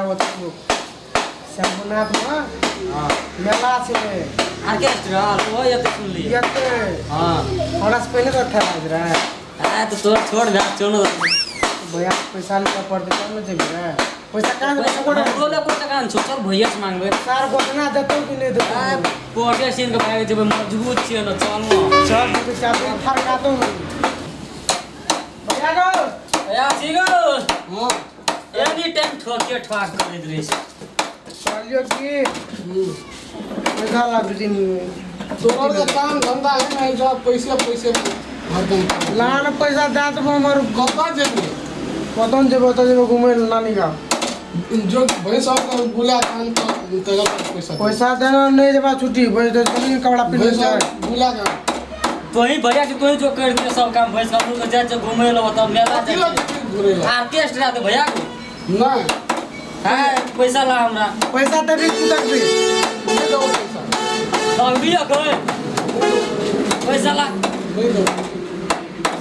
आवत शंभुनाथ में मेला छे ऑर्केस्ट्रा वो ये तो सुन ली यते हां हमरा से पहले तो था आज रे आ तो तोड़ छोड़ जा चलो भैया पैसा लेके पड़ते तब न जेबे रे पैसा का बोले को टका न चल भैया से मांगबे सार गोतना देतो कि नहीं देतो पोटे सीन के भाई जब मजबूत छिए न चल तो चाबी फरका दो भैया गो भैया ठीक हो एनी टाइम ठोके ठोक करत रही चलियो की पैसा लाग दिन तोरा का काम धंधा है ना जो पैसे हरदम लान पैसा दे तो हमर कब जेबे कतन जेबो त जेबो घुमे नानी का जो भैंस और बुला कान का तेरा पैसा देना नहीं जेबा छुट्टी भैंस तो चली कपड़ा पहन जाए बुला का तो ही भैया के तो ही जो कर दिए सब काम भैंस का लोग जाए घूमे लो तब मेला जाए ऑर्केस्ट्रा तो भैया को ना हां पैसा ला हमरा पैसा देबी तू तक भी नहीं दो पैसा अब दिया कोई पैसा ला नहीं दो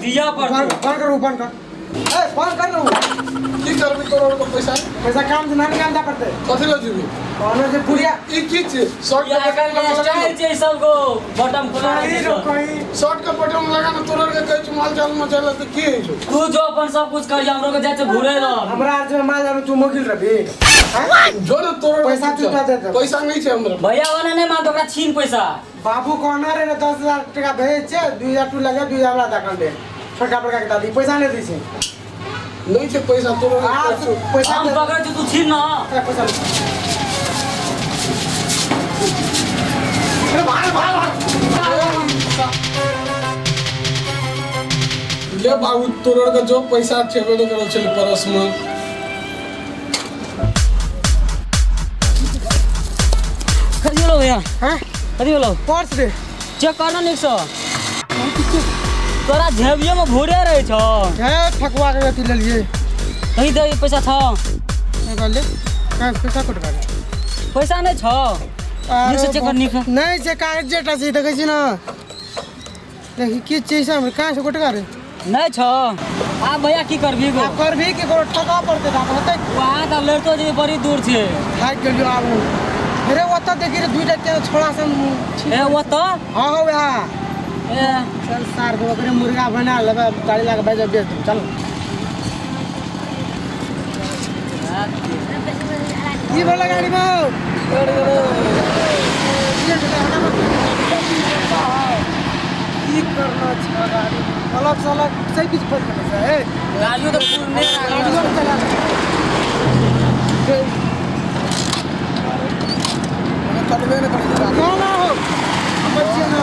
दिया पर फोन कर ए फोन कर की करबी करोड़ का पैसा काम से नानी काम दा करते कथि लो जीबी कौनो से पुरिया एक की चीज शॉर्ट या का स्टाइल छै सब को बटन खोला कोई शॉर्ट का बटन लगा ना तोरा के कह माल जाल में चला तो की है जो तू जो अपन सब कुछ कर हमरो के जाए घुरे लो हमरा आज में माल जानो तू मोगिल रबी जो ना तोरा पैसा चुका दे पैसा नहीं छे हमरा भैया वाला नहीं मान तो ओकरा छीन पैसा बाबू कोना रे 10,000 टका भेज छे 2,000 तू लगे 2,000 हमरा दकन दे छोटा बड़का के दादी पैसा नहीं दी छे नहीं छे पैसा तोरा पैसा हम पकड़ तू छीन ना पैसा अरे भाग ले बाबू तोरा का जो पैसा छेबे न करो चल परस में खरी लो भैया हैं खरी लो पर्स दे चेक करना निक सो तोरा झेबियो में भूरे रहे छ हे ठकवा के गति ले लिए कहीं दे पैसा था नहीं बोले का पैसा कट कर पैसा नहीं छ निक से चेक कर निक नहीं जे का जेटा से देखे छी ना देखि की चीज हम का से कट कर नहीं छ आ भैया की करबी गो आप कर भी के को ठका पड़ते था होते वहां त लड़तो जे बड़ी दूर छे भाग गेलियो आब अरे ओता देखि रे दुईटा के छोड़ा सन ए वो तो हां हो या ए चल सार को ओकरे मुर्गा बना लेबे गाड़ी लाके भेज बेच दू चल की बोला गाड़ी में की करना छ गाड़ी अलग सलग सही बीच पर करना है गाड़ियों तो पूर्ण नहीं गाड़ी में चला कटबे न करेगा ना हो हम बच्चे ना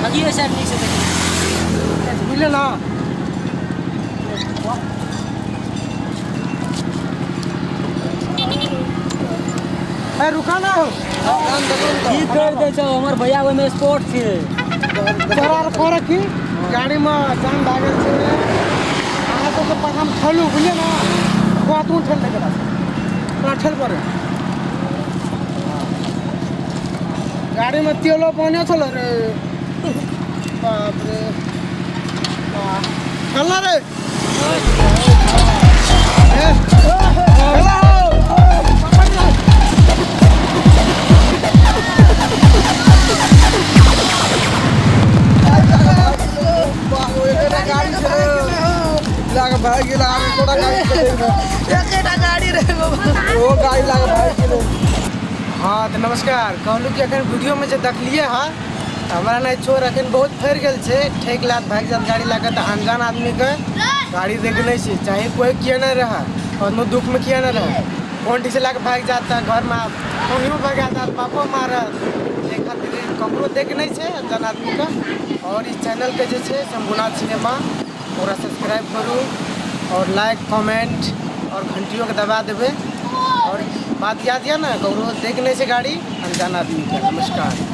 लगी है साइड नीचे देखिए मिले ना ए रुका ना हो की कर दे छ हमर भैया ओय में स्पोर्ट छे करार कर की गाड़ी में जान भागल छे आ तो पठाम ठलू बुझे ना बातू ठल लगे ना ठल पर गाड़ी में तेलो पानी चल रे बाप रे चल रे भाई गिला थोड़ा गाड़ी रे वो गाड़ी लागे भाई हाँ तो नमस्कार कहलू कि अखन वीडियो में जो देखलिए हाँ हमारा नहीं छोर अखन बहुत फैर गल छे ठेक लात भाग जात गाड़ी लागे तो अनजान आदमी के गाड़ी देख नहीं छे चाहे कोई किया नहीं रहा और नो दुख में किया नहीं रहा कौन से लाके भाग जाता घर में कहीं भाग जाता पापा मारा खातिर ककरो देख नहीं छे अनजान आदमी का और इस चैनल के जे छे शंभुनाथ सिनेमा पूरा सब्सक्राइब करूँ और लाइक कमेंट और घंटियों के दबा देवे और बात याद या ना कौरो देख नहीं से गाड़ी अनजान आदमी का नमस्कार।